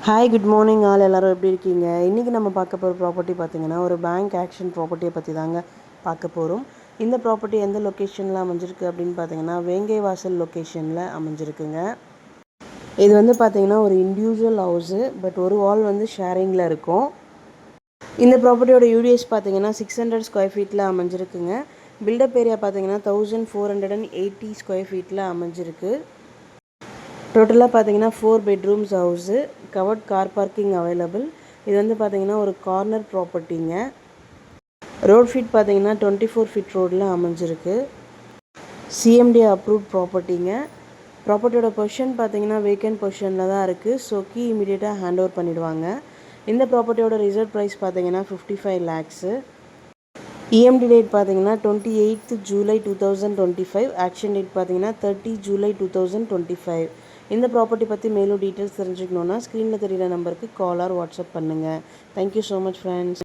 Hi good morning எல்லோரும் எப்படி இருக்கீங்க? இன்றைக்கி நம்ம பார்க்க போகிற ப்ராப்பர்ட்டி பார்த்திங்கன்னா ஒரு பேங்க் ஆக்ஷன் ப்ராப்பர்ட்டியை பற்றி தாங்க பார்க்க போகிறோம். இந்த ப்ராப்பர்ட்டி எந்த லொக்கேஷனில் அமைஞ்சிருக்கு அப்படின்னு பார்த்தீங்கன்னா வேங்கை வாசல் லொக்கேஷனில் அமைஞ்சிருக்குங்க. இது வந்து பார்த்திங்கன்னா ஒரு இண்டிவிஜுவல் ஹவுஸு, பட் ஒரு வால் வந்து ஷேரிங்கில் இருக்கும். இந்த ப்ராப்பர்ட்டியோட யூடிஎஸ் பார்த்திங்கன்னா 600 ஸ்கொயர் ஃபீட்டில் அமைஞ்சிருக்குங்க. பில்டப் ஏரியா பார்த்திங்கன்னா 1480 ஸ்கொயர் ஃபீட்டில் அமைஞ்சிருக்கு. டோட்டலாக பார்த்தீங்கன்னா 4 bedrooms house, covert car parking available. இது வந்து பார்த்தீங்கன்னா ஒரு கார்னர் ப்ராப்பர்ட்டிங்க. ரோட் ஃபீட் பார்த்தீங்கன்னா 24 ஃபீட் ரோடில் அமைஞ்சிருக்கு. சிஎம்டி அப்ரூவ்ட் ப்ராப்பர்ட்டிங்க. ப்ராப்பர்ட்டியோட பொசிஷன் பார்த்தீங்கன்னா வேக்கன்ட் பொசிஷனில் தான் இருக்குது. ஸோ கீ இமீடியட்டாக ஹேண்ட் ஓவர் பண்ணிவிடுவாங்க. இந்த ப்ராப்பர்ட்டியோட ரிசர்வ் ப்ரைஸ் பார்த்தீங்கன்னா 55 lakhs. இஎம்டி டேட் பார்த்தீங்கன்னா 28th July 2025. ஆக்ஷன் டேட் பார்த்தீங்கன்னா 30 July 2025. இந்த ப்ராப்பர்ட்டி பற்றி மேலும் டீட்டெயில்ஸ் தெரிஞ்சுக்கணுன்னா ஸ்க்ரீனில் தெரியிற நம்பருக்கு கால் ஆர் வாட்ஸ்அப் பண்ணுங்கள். Thank you so much friends.